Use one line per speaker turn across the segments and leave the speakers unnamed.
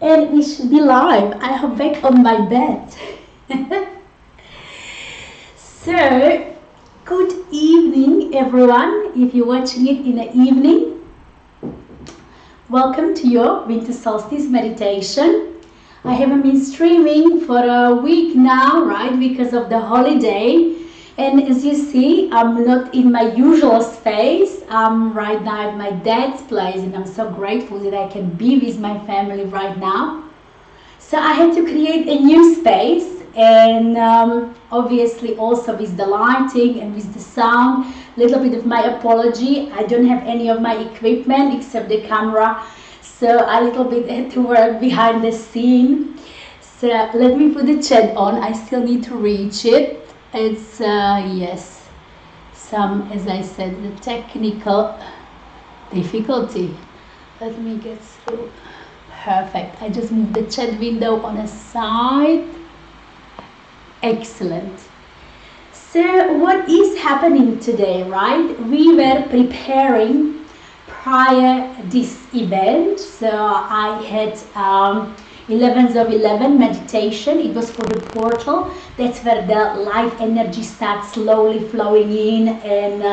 And we should be live. I am back on my bed. So, good evening, everyone. If you're watching it in the evening, welcome to your winter solstice meditation. I haven't been streaming for a week now, right, because of the holiday. And as you see, I'm not in my usual space. I'm right now at my dad's place, and I'm so grateful that I can be with my family right now. So I had to create a new space, and obviously also with the lighting and with the sound. Little bit of my apology. I don't have any of my equipment except the camera, so I little bit had to work behind the scene. So let me put the chat on. I still need to reach it. It's yes, some, as I said, the technical difficulty. Let me get through. Perfect. I just moved the chat window on a side. Excellent. So what is happening today, right? We were preparing prior this event. So I had 11th of 11 meditation. It was for the portal. That's where the light energy starts slowly flowing in, and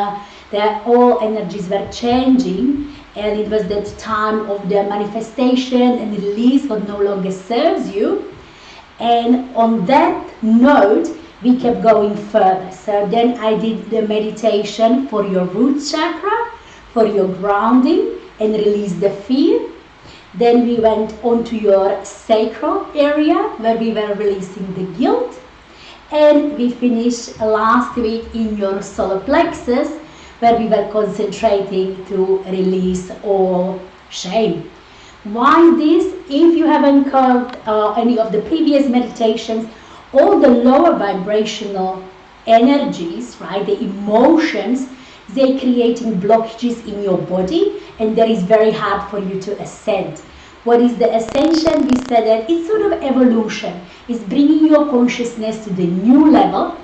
all energies were changing. And it was that time of the manifestation and release what no longer serves you. And on that note, we kept going further. So then I did the meditation for your root chakra, for your grounding, and release the fear. Then we went on to your sacral area, where we were releasing the guilt. And we finished last week in your solar plexus, where we were concentrating to release all shame. Why this? If you haven't heard any of the previous meditations, all the lower vibrational energies, right, the emotions, they're creating blockages in your body, and that is very hard for you to ascend. What is the ascension? We said that it's sort of evolution. It's bringing your consciousness to the new level.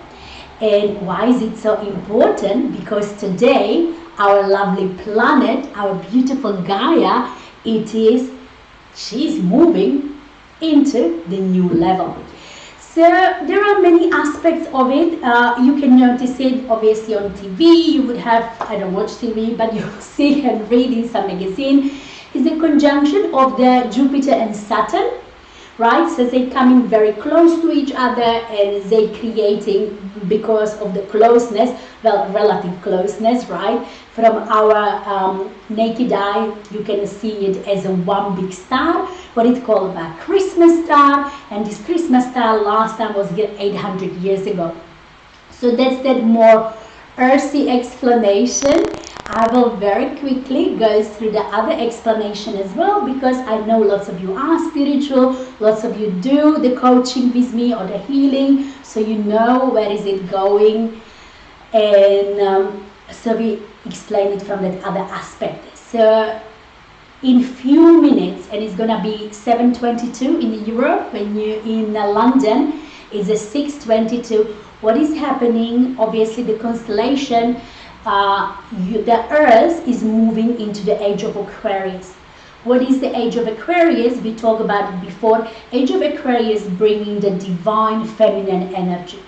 And why is it so important? Because today, our lovely planet, our beautiful Gaia, she's moving into the new level. So there are many aspects of it. You can notice it obviously on TV. You would have, I don't watch TV, but you'll see and read in some magazine. It's the conjunction of the Jupiter and Saturn, right? So they're coming very close to each other, and they're creating, because of the closeness, well, relative closeness, right? From our naked eye, you can see it as a one big star, what it's called a Christmas star. And this Christmas star last time was 800 years ago. So that's that more earthy explanation. I will very quickly go through the other explanation as well, because I know lots of you are spiritual, lots of you do the coaching with me or the healing, so you know where is it going. And so we explain it from that other aspect. So in few minutes, and it's gonna be 7:22 in Europe, when you're in London is a 6:22. What is happening? Obviously the constellation, the Earth is moving into the age of Aquarius. What is the age of Aquarius? We talked about it before. Age of Aquarius bringing the divine feminine energy.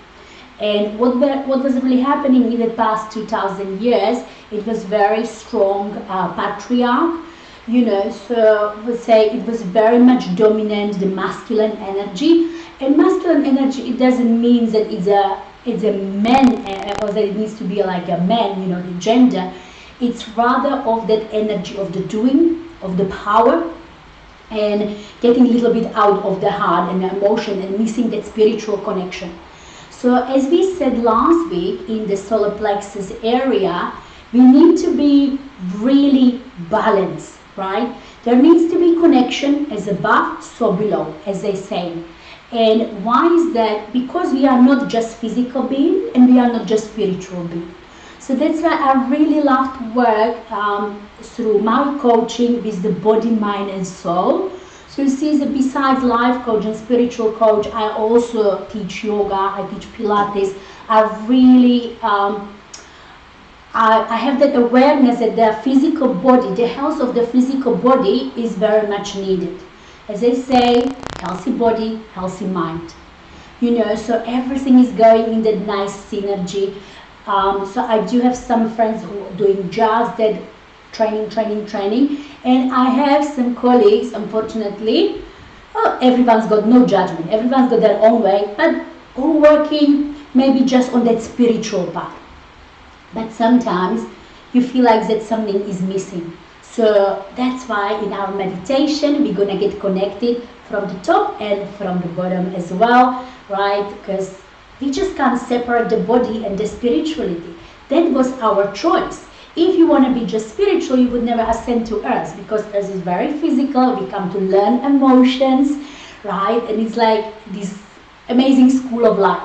And what was really happening in the past 2000 years, it was very strong patriarch, you know, so I would say it was very much dominant, the masculine energy. And masculine energy, it doesn't mean that it's a man, or that it needs to be like a man, you know, the gender. It's rather of that energy of the doing, of the power, and getting a little bit out of the heart and the emotion, and missing that spiritual connection. So as we said last week, in the solar plexus area, we need to be really balanced, right? There needs to be connection, as above, so below, as they say. And why is that? Because we are not just physical being, and we are not just spiritual being. So that's why I really love to work through my coaching with the body, mind and soul. So you see that besides life coach and spiritual coach, I also teach yoga, I teach Pilates. I really I have that awareness that the physical body, the health of the physical body is very much needed. As I say, healthy body, healthy mind. You know, so everything is going in that nice synergy. So I do have some friends who are doing just that training, and I have some colleagues, unfortunately, everyone's got no judgment, everyone's got their own way, but who working maybe just on that spiritual path. But sometimes you feel like that something is missing. So that's why in our meditation we're gonna get connected from the top and from the bottom as well, right? Because we just can't separate the body and the spirituality. That was our choice. If you want to be just spiritual, you would never ascend to earth, because earth is very physical. We come to learn emotions, right? And it's like this amazing school of life.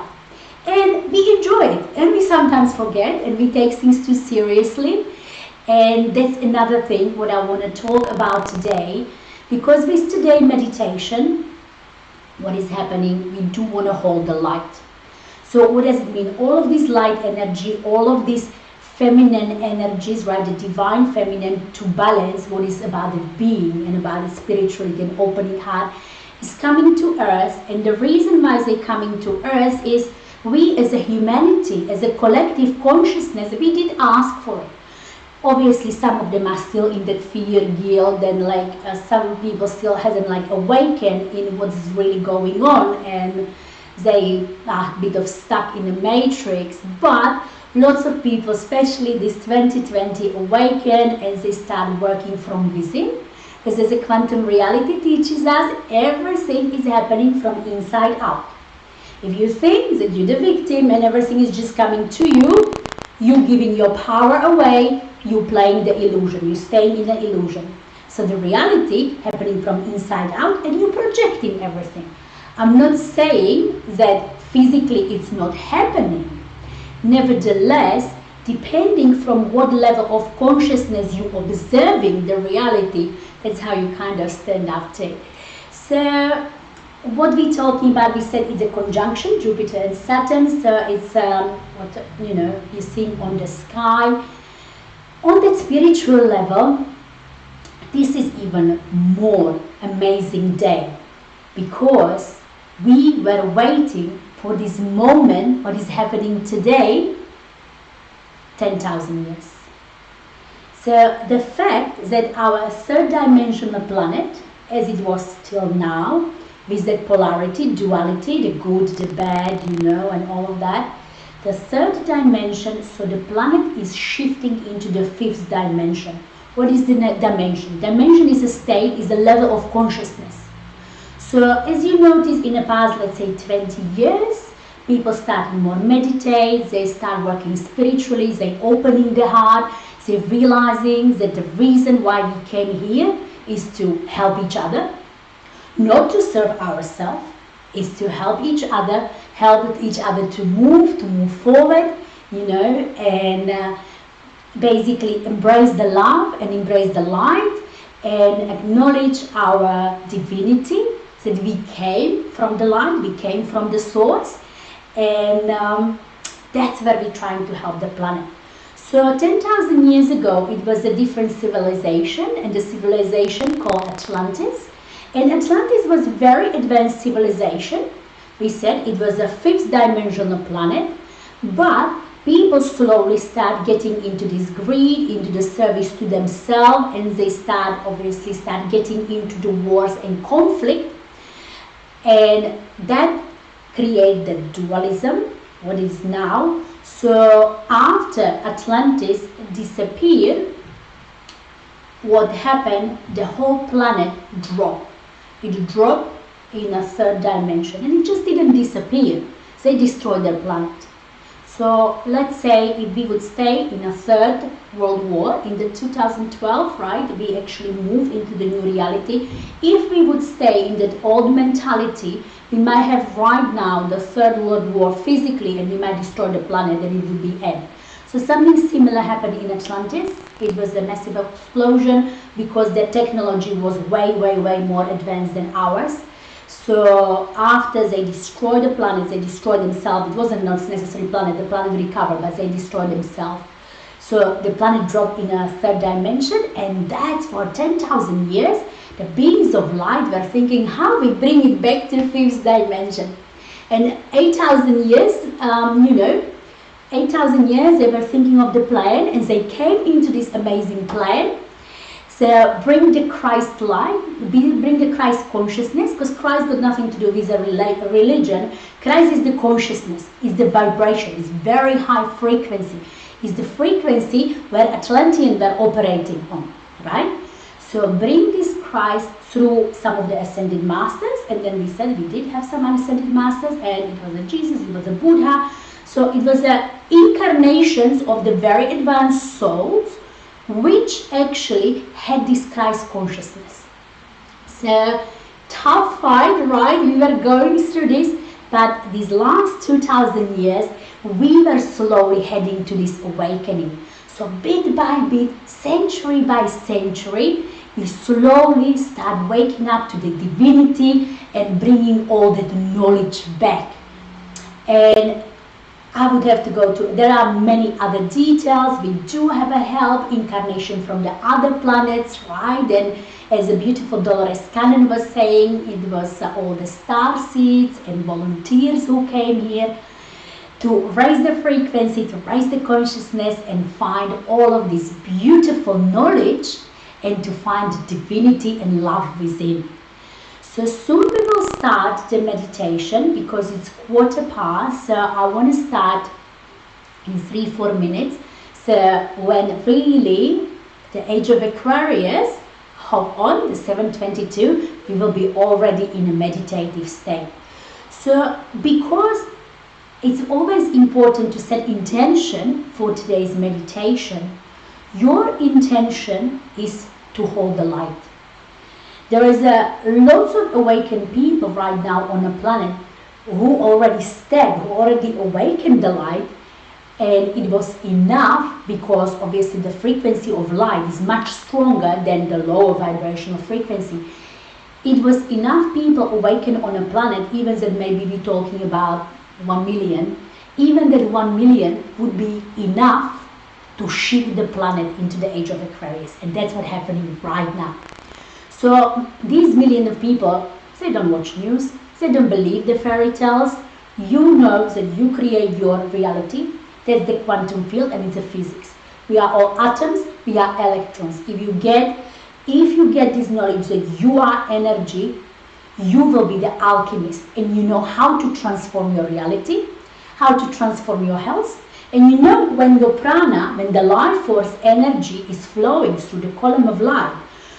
And we enjoy it, and we sometimes forget, and we take things too seriously. And that's another thing what I want to talk about today, because with today meditation, what is happening, we do want to hold the light. So what does it mean? All of this light energy, all of these feminine energies, right, the divine feminine, to balance what is about the being and about the spirituality and opening heart, is coming to earth. And the reason why they're coming to earth is we as a humanity, as a collective consciousness, we did ask for it. Obviously some of them are still in that fear, guilt, and like some people still hasn't like awakened in what's really going on, and they are a bit of stuck in the matrix. But lots of people, especially this 2020, awaken and they start working from within, because as a quantum reality teaches us, everything is happening from inside out. If you think that you're the victim and everything is just coming to you, you're giving your power away, you're playing the illusion, you're staying in the illusion. So the reality happening from inside out, and you're projecting everything. I'm not saying that physically it's not happening. Nevertheless, depending from what level of consciousness you're observing the reality, that's how you kind of stand up to it. So what we're talking about, we said it's a conjunction, Jupiter and Saturn, so it's what you see on the sky. On that spiritual level, this is even more amazing day, because we were waiting for this moment, what is happening today, 10,000 years. So the fact that our third dimensional planet, as it was till now, with that polarity, duality, the good, the bad, and all of that, the third dimension, so the planet is shifting into the fifth dimension. What is the dimension? Dimension is a state, is a level of consciousness. So as you notice in the past, let's say 20 years, people start more meditate, they start working spiritually, they opening the heart, they realizing that the reason why we came here is to help each other, not to serve ourselves, is to help each other to move forward, and basically embrace the love and embrace the light and acknowledge our divinity, that we came from the light, we came from the source, and that's where we're trying to help the planet. So 10,000 years ago, it was a different civilization, and the civilization called Atlantis. And Atlantis was a very advanced civilization. We said it was a fifth dimensional planet, but people slowly start getting into this greed, into the service to themselves, and they start getting into the wars and conflict. And that created the dualism, what is now. So after Atlantis disappeared, what happened, the whole planet dropped. It dropped in a third dimension, and it just didn't disappear. They destroyed their planet. So let's say if we would stay in a third world war in the 2012, right, we actually move into the new reality. If we would stay in that old mentality, we might have right now the third world war physically, and we might destroy the planet, and it would be end. So something similar happened in Atlantis. It was a massive explosion because their technology was way more advanced than ours. So after they destroyed the planet, they destroyed themselves. It wasn't not necessarily planet, the planet recovered, but they destroyed themselves. So the planet dropped in a third dimension, and that's for 10,000 years. The beings of light were thinking how we bring it back to fifth dimension. And 8,000 years, 8,000 years they were thinking of the plan, and they came into this amazing plan. So bring the Christ light, bring the Christ consciousness, because Christ got nothing to do with a religion. Christ is the consciousness, is the vibration, is very high frequency, is the frequency where Atlanteans were operating on, right? So bring this Christ through some of the ascended masters, and then we said we did have some ascended masters, and it was a Jesus, it was a Buddha. So it was incarnations of the very advanced souls which actually had this Christ consciousness. So tough fight, right? We were going through this, but these last 2,000 years we were slowly heading to this awakening. So bit by bit, century by century, we slowly start waking up to the divinity and bringing all that knowledge back. And I would have to go to, there are many other details. We do have a help, incarnation from the other planets, right? And as a beautiful Dolores Cannon was saying, it was all the star seeds and volunteers who came here to raise the frequency, to raise the consciousness and find all of this beautiful knowledge and to find divinity and love within. So soon we will start the meditation because it's 1:15. So I want to start in 3-4 minutes. So when really the age of Aquarius hop on the 7:22, we will be already in a meditative state. So because it's always important to set intention for today's meditation, your intention is to hold the light. There is lots of awakened people right now on the planet who already stepped, who already awakened the light, and it was enough because obviously the frequency of light is much stronger than the lower vibrational frequency. It was enough people awakened on a planet, even that maybe we're talking about 1 million, even that 1 million would be enough to shift the planet into the age of Aquarius, and that's what's happening right now. So these millions of people, they don't watch news, they don't believe the fairy tales. You know that you create your reality. That's the quantum field, and it's a physics. We are all atoms, we are electrons. If you get this knowledge that you are energy, you will be the alchemist, and you know how to transform your reality, how to transform your health. And you know when your prana, when the life force energy is flowing through the column of light,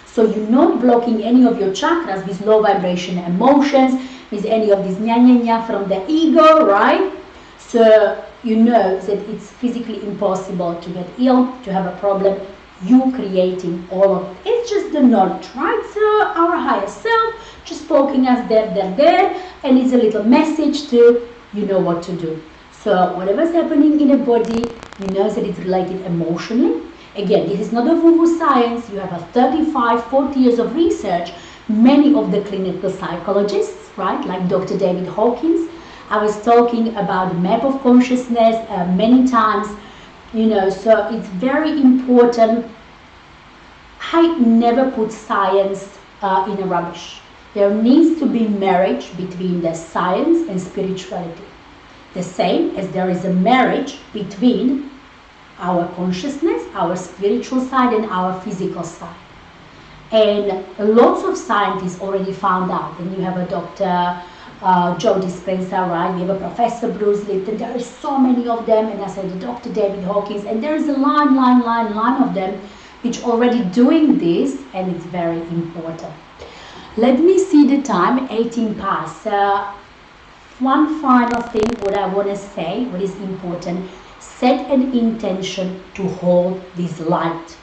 so you're not blocking any of your chakras with low vibration emotions, with any of this nya from the ego, right? So you know that it's physically impossible to get ill, to have a problem. You creating all of it. It's just the knowledge, right? So our higher self just poking us there, and it's a little message to, you know what to do. So whatever's happening in the body, you know that it's related emotionally. Again, this is not a woo-woo science. You have a 35, 40 years of research. Many of the clinical psychologists, right, like Dr. David Hawkins, I was talking about the map of consciousness many times, you know, so it's very important. I never put science in a rubbish. There needs to be marriage between the science and spirituality. The same as there is a marriage between our consciousness, our spiritual side, and our physical side. And lots of scientists already found out. And you have a Dr. Joe Dispenza, right? We have a Professor Bruce Lipton. There are so many of them. And I said Dr. David Hawkins. And there is a line of them which already doing this, and it's very important. Let me see the time, 18 past. One final thing what I want to say, what is important, set an intention to hold this light.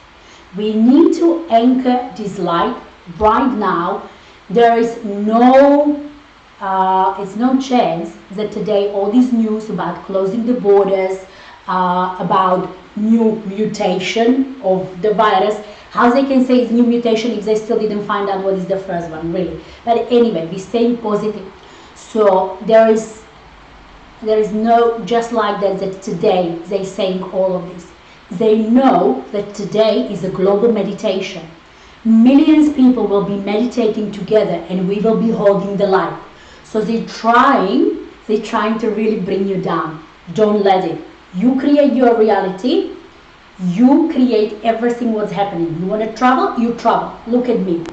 We need to anchor this light right now. There is it's no chance that today all this news about closing the borders, about new mutation of the virus, how they can say it's new mutation if they still didn't find out what is the first one, really. But anyway, we're staying positive. So there is no, just like that today they're saying all of this. They know that today is a global meditation. Millions of people will be meditating together and we will be holding the light. So they're trying to really bring you down. Don't let it. You create your reality. You create everything what's happening. You want to travel? You travel. Look at me.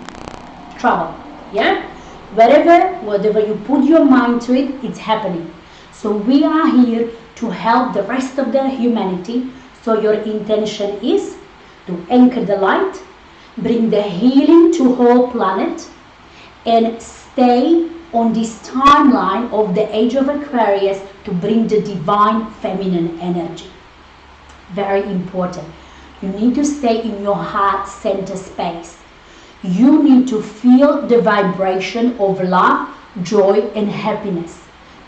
Travel. Yeah? Whatever you put your mind to it, it's happening. So we are here to help the rest of the humanity. So your intention is to anchor the light, bring the healing to whole planet, and stay on this timeline of the age of Aquarius to bring the divine feminine energy. Very important. You need to stay in your heart center space. You need to feel the vibration of love, joy, and happiness.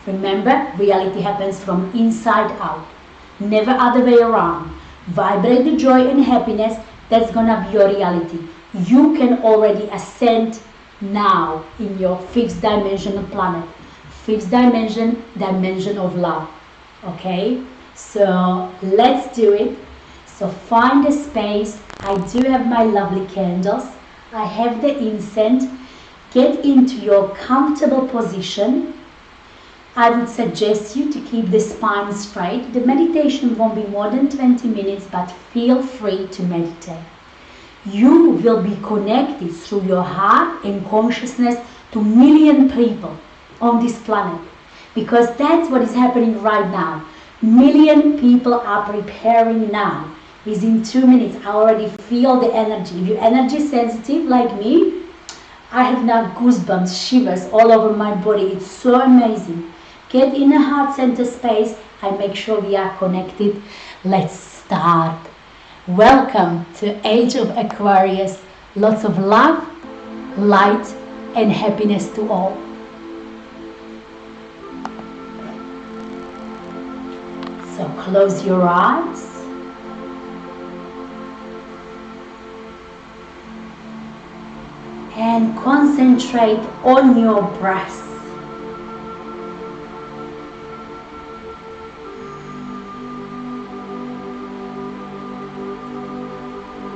Remember, reality happens from inside out, never other way around. Vibrate the joy and happiness. That's gonna be your reality. You can already ascend now in your fifth dimensional planet. Fifth dimension of love. Okay? So let's do it. So find a space. I do have my lovely candles. I have the incense. Get into your comfortable position. I would suggest you to keep the spine straight. The meditation won't be more than 20 minutes, but feel free to meditate. You will be connected through your heart and consciousness to million people on this planet, because that's what is happening right now. Million people are preparing now. Within 2 minutes, I already feel the energy. If you're energy sensitive like me, I have now goosebumps, shivers all over my body. It's so amazing. Get in a heart center space. I make sure we are connected. Let's start. Welcome to Age of Aquarius. Lots of love, light, and happiness to all. So close your eyes. And concentrate on your breath.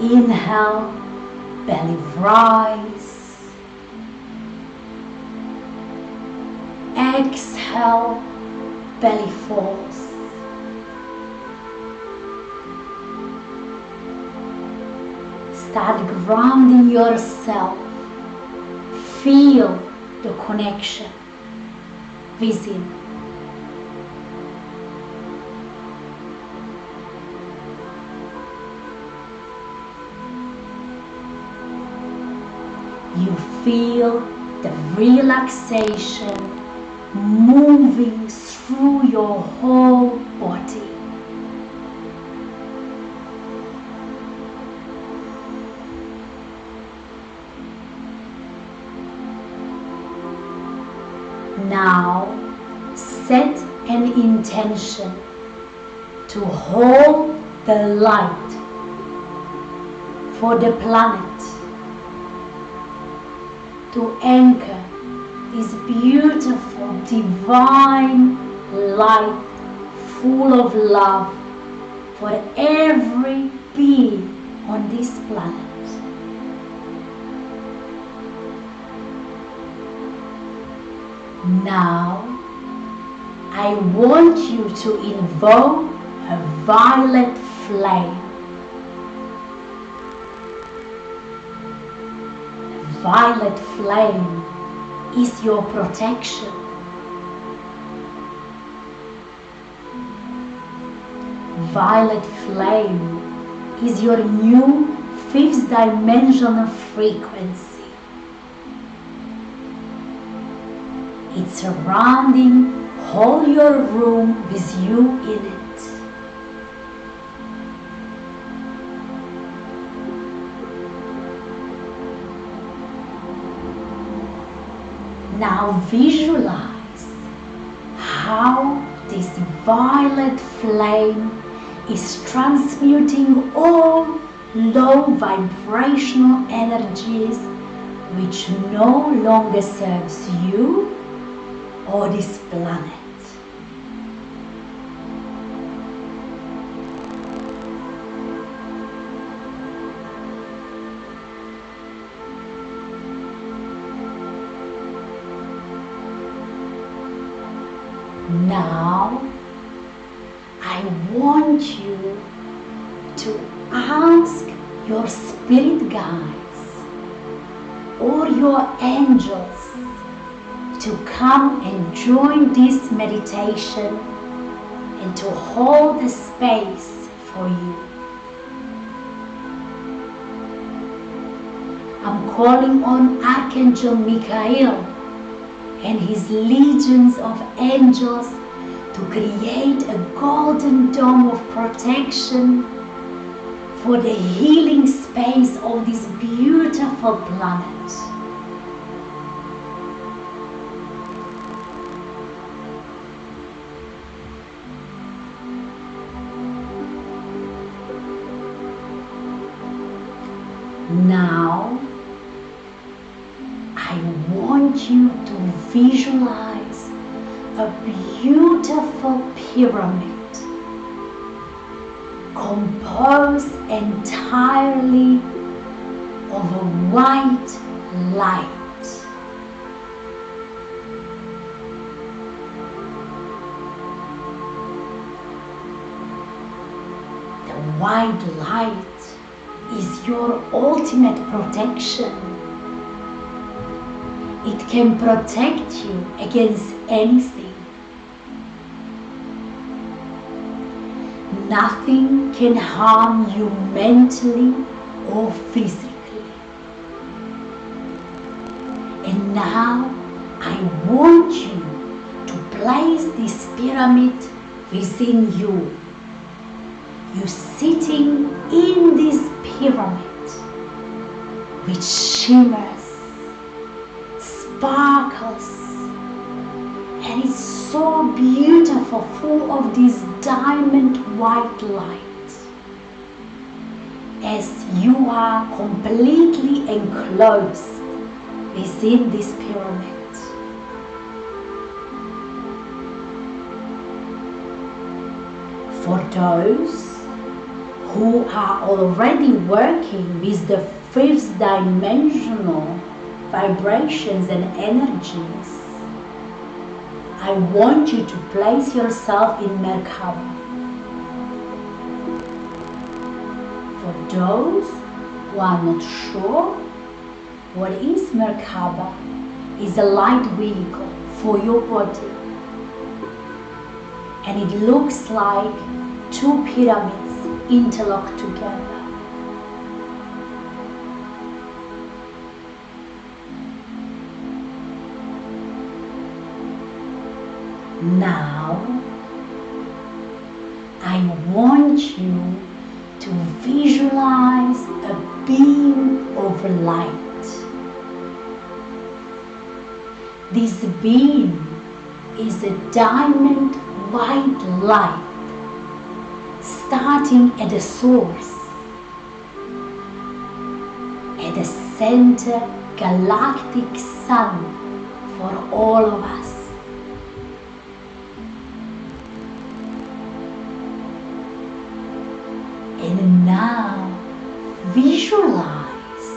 Inhale, belly rise. Exhale, belly falls. Start grounding yourself. Feel the connection within. You feel the relaxation moving through your whole body. Now set an intention to hold the light for the planet, to anchor this beautiful divine light full of love for every being on this planet. Now, I want you to invoke a violet flame. The violet flame is your protection. Violet flame is your new fifth dimensional frequency. It's surrounding whole your room with you in it. Now visualize how this violet flame is transmuting all low vibrational energies which no longer serves you or this planet. Now, I want you to ask your spirit guides or your angels to come and join this meditation and to hold the space for you. I'm calling on Archangel Michael and his legions of angels to create a golden dome of protection for the healing space of this beautiful planet. Now, I want you to visualize a beautiful pyramid composed entirely of a white light. The white light is your ultimate protection. It can protect you against anything. Nothing can harm you mentally or physically. And now I want you to place this pyramid within you. You're sitting in this pyramid which shimmers, sparkles, and it's so beautiful, full of this diamond white light, as you are completely enclosed within this pyramid. For those who are already working with the fifth dimensional vibrations and energies, I want you to place yourself in Merkaba. For those who are not sure what is Merkaba, is a light vehicle for your body, and it looks like two pyramids interlocked together. Now, I want you to visualize a beam of light. This beam is a diamond white light starting at the source, at the center galactic sun for all of us. And now visualize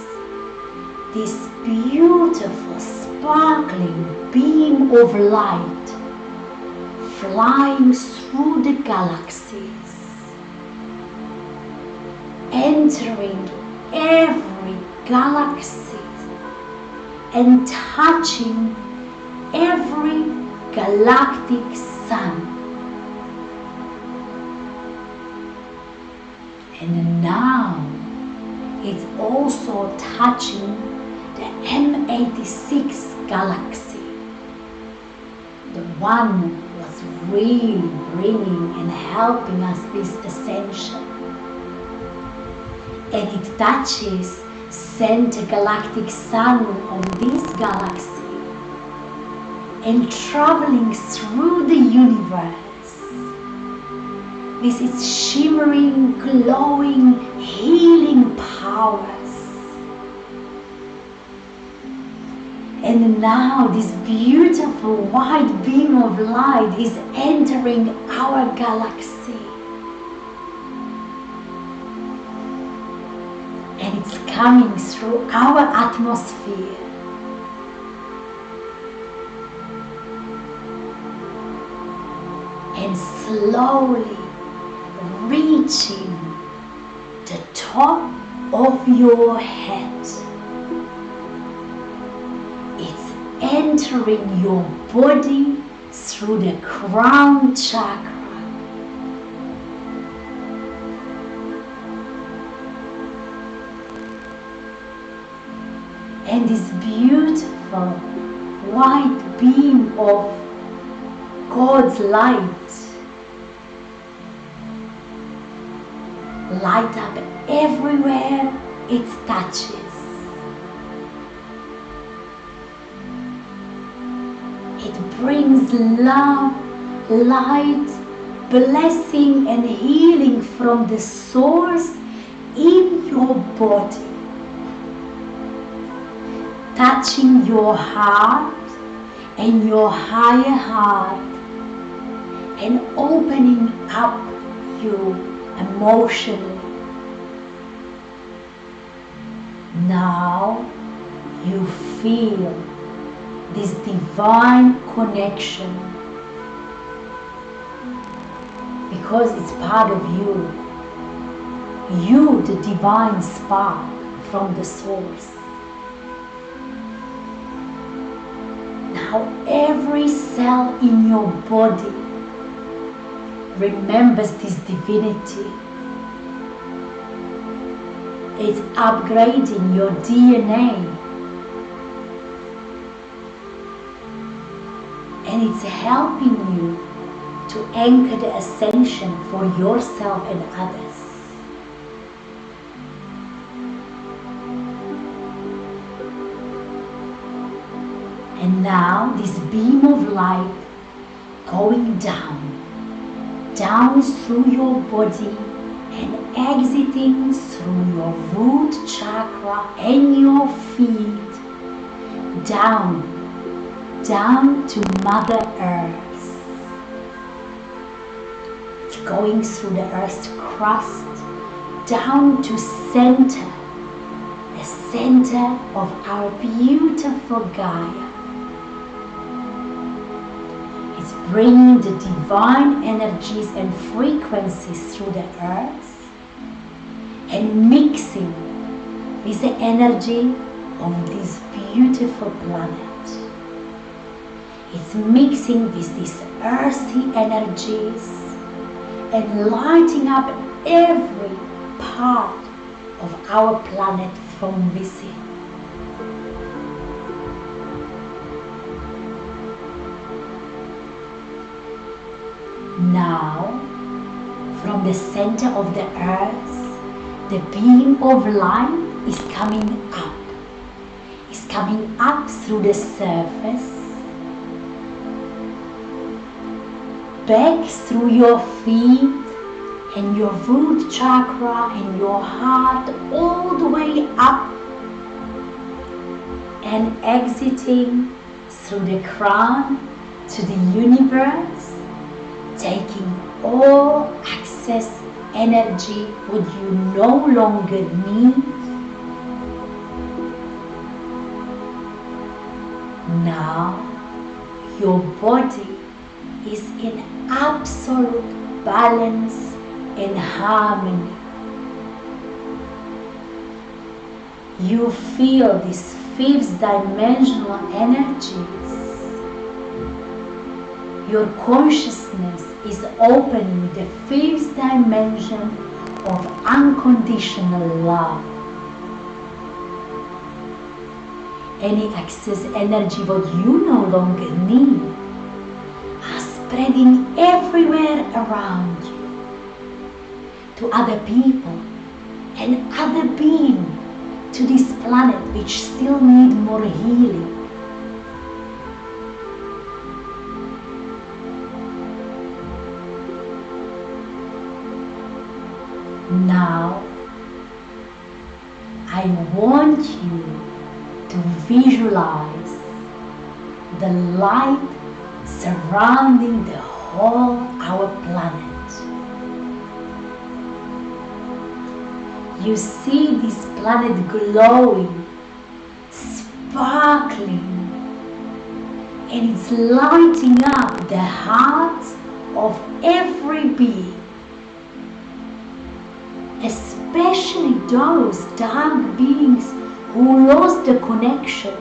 this beautiful sparkling beam of light flying through the galaxies, entering every galaxy and touching every galactic sun. And now it's also touching the M86 galaxy, the one who was really bringing and helping us this ascension. And it touches center galactic sun of this galaxy and traveling through the universe with its shimmering, glowing, healing powers. And now this beautiful white beam of light is entering our galaxy. And it's coming through our atmosphere. and slowly reaching the top of your head. It's entering your body through the crown chakra. And this beautiful white beam of God's light light up everywhere it touches. It brings love, light, blessing and healing from the source in your body, touching your heart and your higher heart and opening up you emotionally. Now you feel this divine connection because it's part of you. You, the divine spark from the source. Now every cell in your body remembers this divinity. It's upgrading your DNA. And it's helping you to anchor the ascension for yourself and others. And now this beam of light going down through your body and exiting through your root chakra and your feet, down to Mother Earth, going through the Earth's crust, down to center, the center of our beautiful Gaia. It's bringing the divine energies and frequencies through the Earth and mixing with the energy of this beautiful planet. It's mixing with these earthy energies and lighting up every part of our planet from within. Now, from the center of the earth, the beam of light is coming up. It's coming up through the surface, back through your feet and your root chakra and your heart, all the way up and exiting through the crown to the universe, taking all excess energy what you no longer need. Now your body is in absolute balance and harmony. You feel these fifth dimensional energies. Your consciousness is open with the fifth dimension of unconditional love. Any excess energy what you no longer need are spreading everywhere around you, to other people and other beings, to this planet which still need more healing. Now, I want you to visualize the light surrounding the whole our planet. You see this planet glowing, sparkling, and it's lighting up the hearts of every being, especially those dark beings who lost the connection.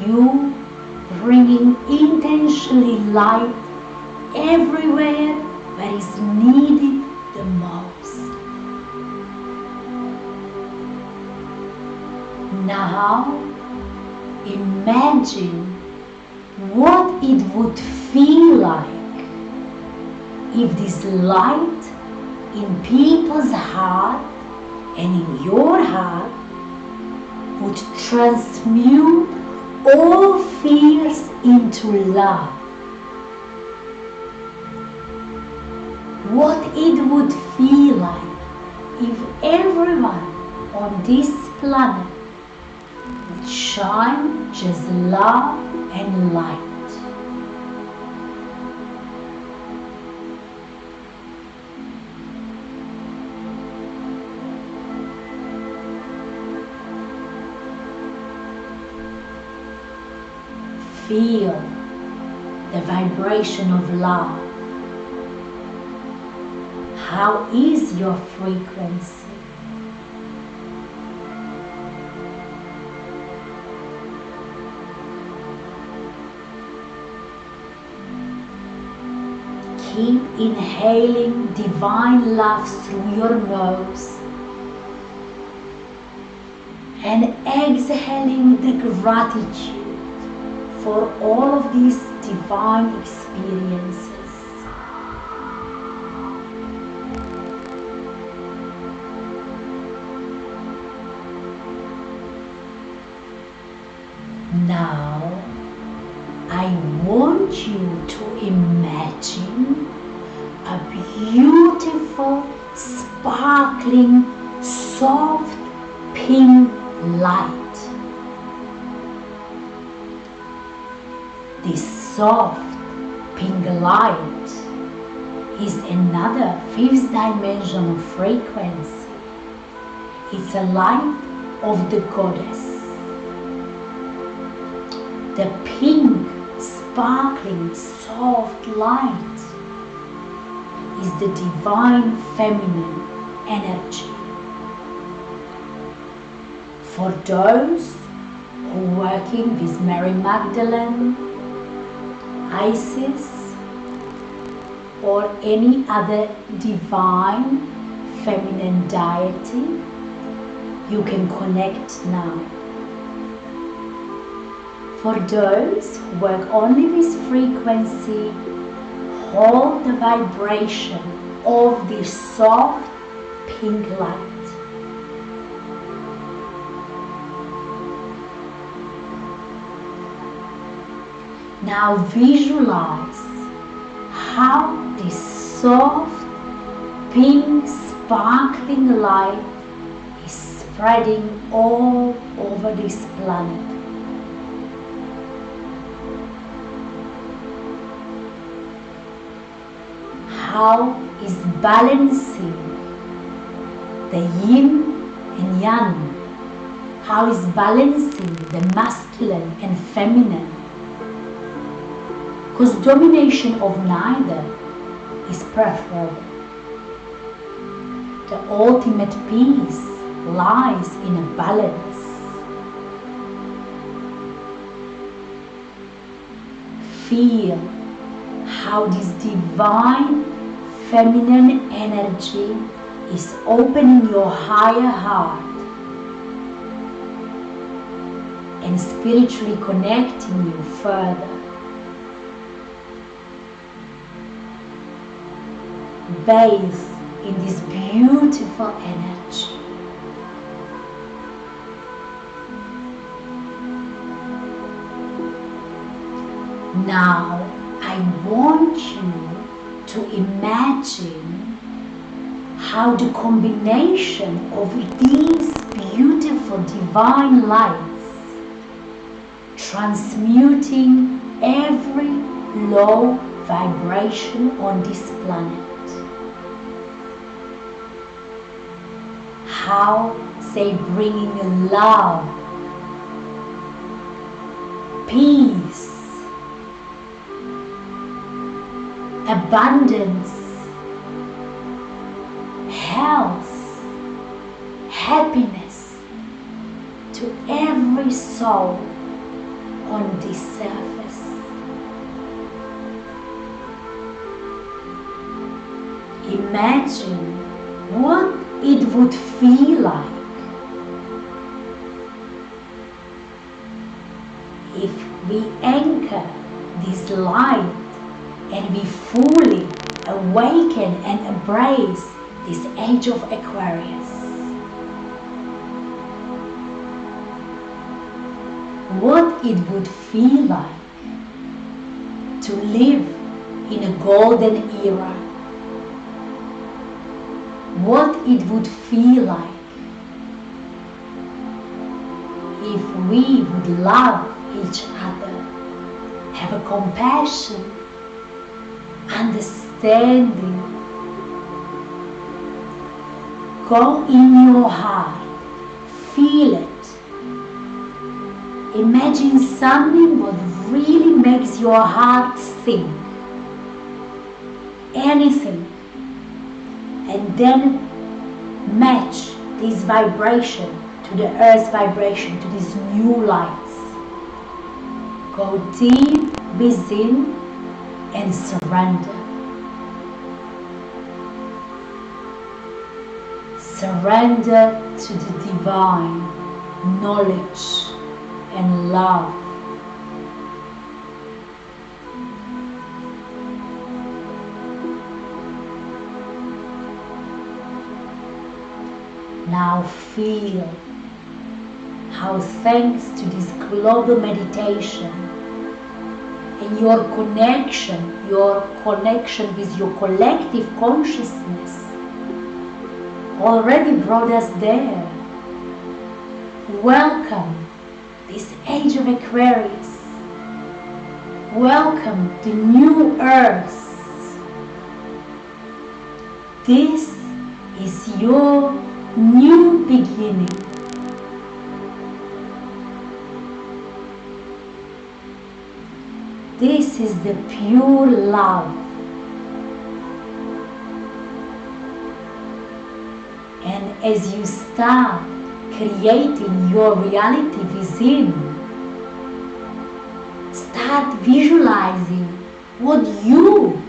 You bringing intentionally light everywhere where is needed the most. Now imagine what it would feel like if this light in people's heart and in your heart would transmute all fears into love. What it would feel like if everyone on this planet would shine just love and light. Feel the vibration of love. How is your frequency? Keep inhaling divine love through your nose and exhaling the gratitude for all of these divine experiences. Now, I want you to imagine a beautiful, sparkling, soft pink light. This soft pink light is another fifth dimensional frequency. It's a light of the goddess. The pink, sparkling, soft light is the divine feminine energy. For those who are working with Mary Magdalene, Isis, or any other divine feminine deity, you can connect now. For those who work only with frequency, hold the vibration of this soft pink light. Now visualize how this soft pink sparkling light is spreading all over this planet. How is balancing the yin and yang? How is balancing the masculine and feminine? Because domination of neither is preferable. The ultimate peace lies in a balance. Feel how this divine feminine energy is opening your higher heart and spiritually connecting you further. Bathe in this beautiful energy. Now I want you to imagine how the combination of these beautiful divine lights transmuting every low vibration on this planet. How they bringing love, peace, abundance, health, happiness to every soul on this surface. Imagine what it would feel like if we anchor this light and we fully awaken and embrace this age of Aquarius. What it would feel like to live in a golden era. What it would feel like if we would love each other, have a compassion, understanding. Go in your heart, feel it. Imagine something what really makes your heart sing. Anything. And then match this vibration to the earth's vibration, to these new lights. Go deep within and surrender. Surrender to the divine knowledge and love. Now feel how, thanks to this global meditation and your connection with your collective consciousness already brought us there. Welcome this age of Aquarius. Welcome the new earth. This is your new beginning. This is the pure love. And as you start creating your reality within, start visualizing what you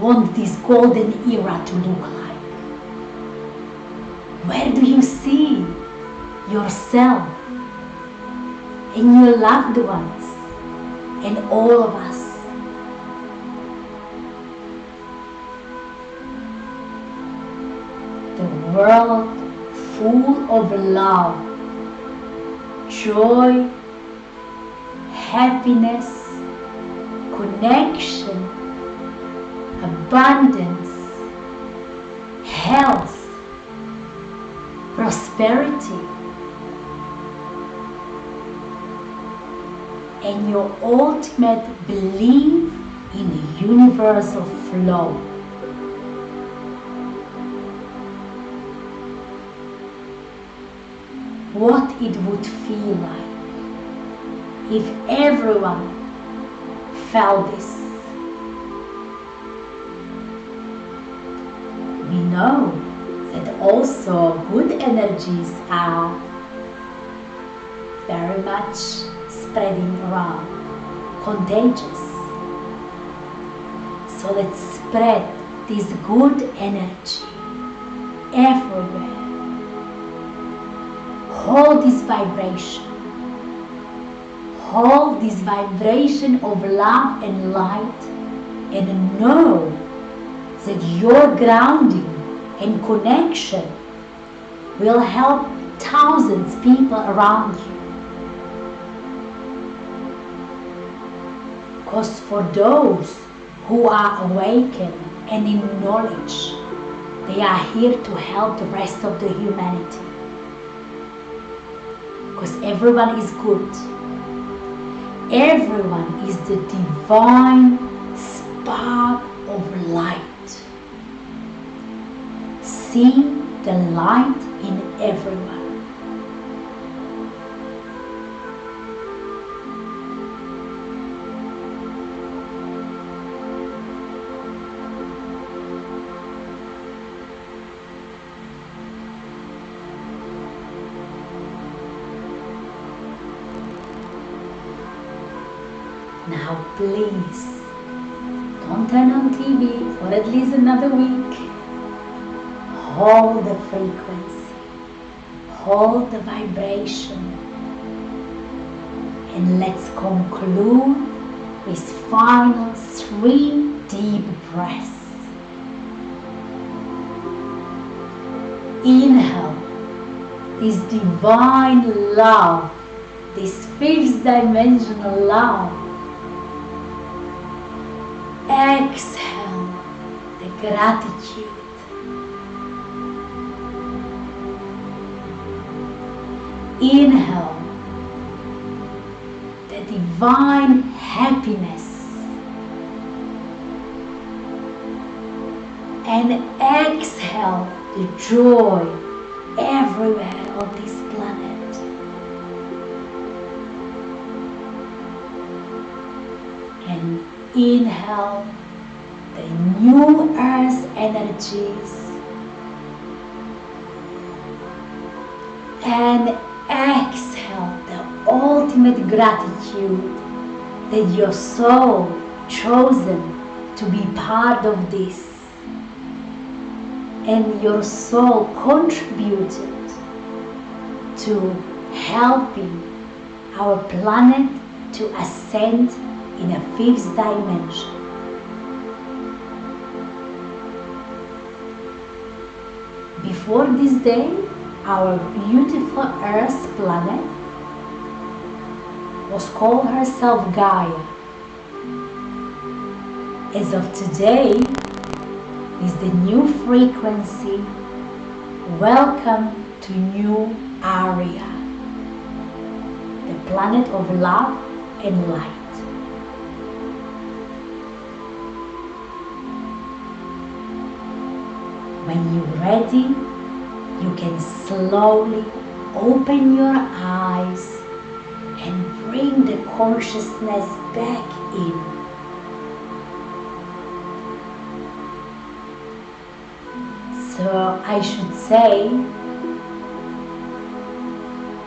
want this golden era to look like. Where do you see yourself and your loved ones and all of us? The world full of love, joy, happiness, connection, abundance, health, prosperity, and your ultimate belief in the universal flow. What it would feel like if everyone felt this. We know that also good energies are very much spreading around, contagious. So let's spread this good energy everywhere. Hold this vibration. Hold this vibration of love and light, and know that your grounding and connection will help thousands of people around you. Because for those who are awakened and in knowledge, they are here to help the rest of the humanity. Because everyone is good. Everyone is the divine spark of light. See the light in everyone. Now please, don't turn on TV for at least another week. Hold the frequency, hold the vibration, and let's conclude with final 3 deep breaths. Inhale this divine love, this 5th dimensional love. Exhale the gratitude. Inhale the divine happiness. And exhale the joy everywhere on this planet. And inhale the new earth energies. And exhale the ultimate gratitude that your soul chosen to be part of this, and your soul contributed to helping our planet to ascend in a 5th dimension. Before this day, our beautiful Earth planet was called herself Gaia. As of today, is the new frequency. Welcome to new area, the planet of love and light. When you're ready, you can slowly open your eyes and bring the consciousness back in. So I should say,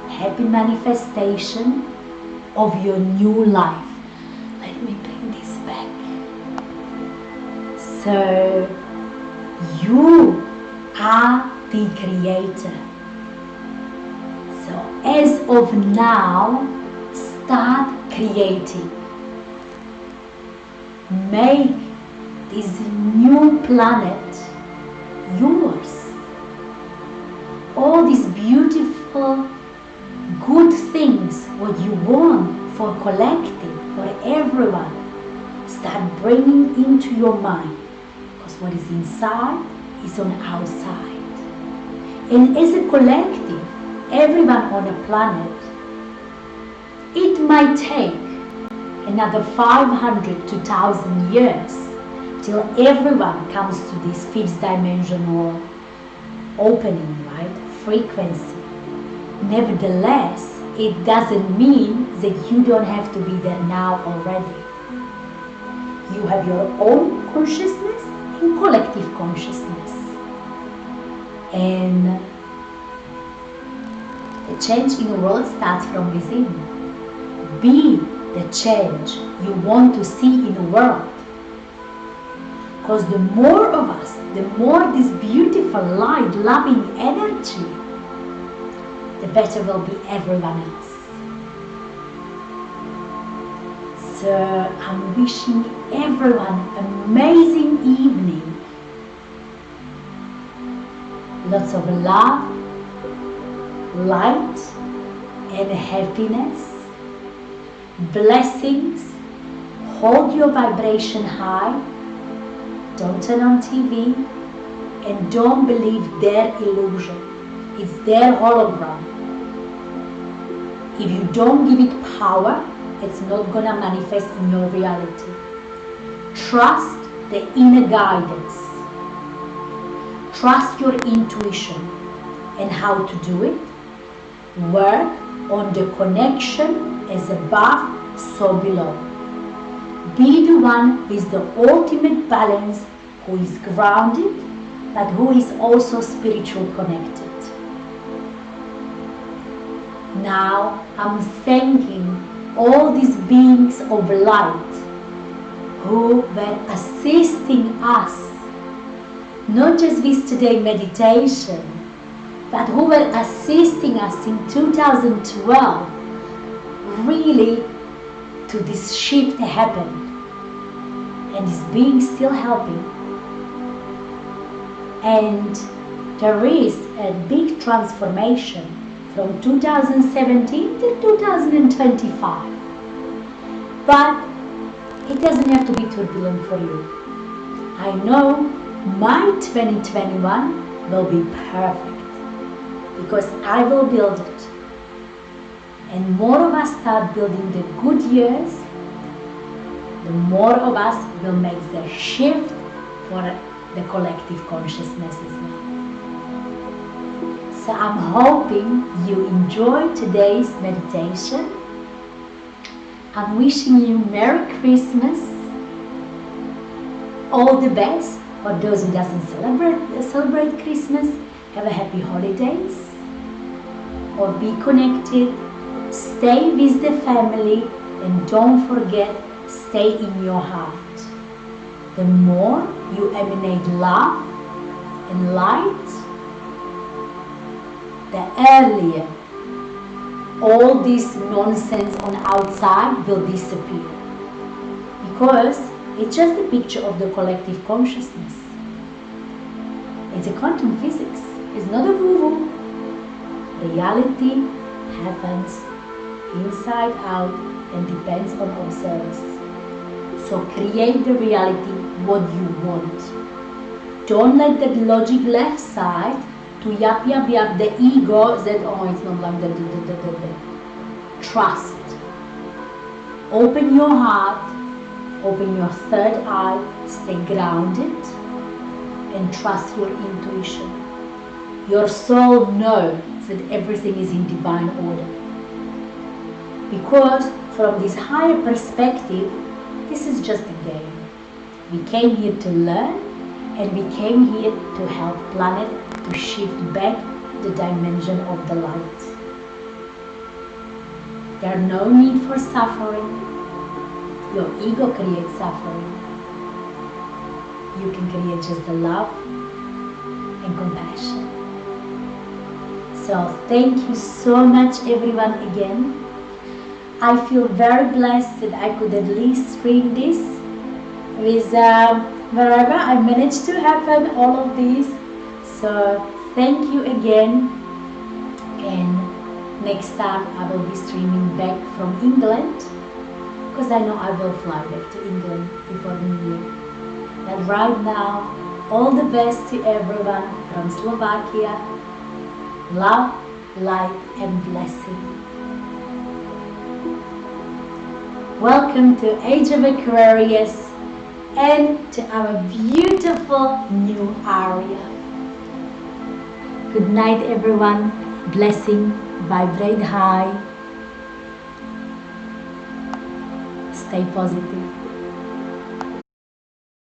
happy manifestation of your new life. Let me bring this back. So you are the creator. So as of now, start creating. Make this new planet yours. All these beautiful, good things, what you want for collective, for everyone, start bringing into your mind. Because what is inside is on outside. And as a collective, everyone on a planet, it might take another 500 to 1,000 years till everyone comes to this 5th dimensional opening, right? Frequency. Nevertheless, it doesn't mean that you don't have to be there now already. You have your own consciousness and collective consciousness. And the change in the world starts from within. Be the change you want to see in the world. Because the more of us, the more this beautiful light, loving energy, the better will be everyone else. So I'm wishing everyone an amazing evening. Lots of love, light, and happiness. Blessings. Hold your vibration high. Don't turn on TV, and don't believe their illusion. It's their hologram. If you don't give it power, it's not gonna manifest in your reality. Trust the inner guidance. Trust your intuition. And how to do it? Work on the connection as above, so below. Be the one with the ultimate balance, who is grounded, but who is also spiritually connected. Now I'm thanking all these beings of light who were assisting us, not just with today meditation, but who were assisting us in 2012 really to this shift happen, and is being still helping. And there is a big transformation from 2017 to 2025, but it doesn't have to be turbulent for you. I know my 2021 will be perfect because I will build it. And more of us start building the good years, the more of us will make the shift for the collective consciousness as well. So I'm hoping you enjoyed today's meditation. I'm wishing you Merry Christmas, all the best. For those who doesn't celebrate Christmas, have a happy holidays, or be connected, stay with the family, and don't forget, stay in your heart. The more you emanate love and light, the earlier all this nonsense on outside will disappear, because it's just a picture of the collective consciousness. It's a quantum physics. It's not a woo-woo. Reality happens inside out and depends on observers. So create the reality what you want. Don't let that logic left side to yap the ego that, oh, it's not like that. Trust. Open your heart, open your third eye, stay grounded, and trust your intuition. Your soul knows that everything is in divine order. Because from this higher perspective, this is just a game. We came here to learn, and we came here to help planet to shift back the dimension of the light. There's no need for suffering. Your ego creates suffering. You can create just the love and compassion. So thank you so much everyone again. I feel very blessed that I could at least stream this with wherever I managed to happen, all of these. So thank you again, and next time I will be streaming back from England, because I know I will fly back to England before the new year. But right now, all the best to everyone from Slovakia. Love, light and blessing. Welcome to Age of Aquarius and to our beautiful new area. Good night everyone. Blessing. Vibrate high. Stay positive.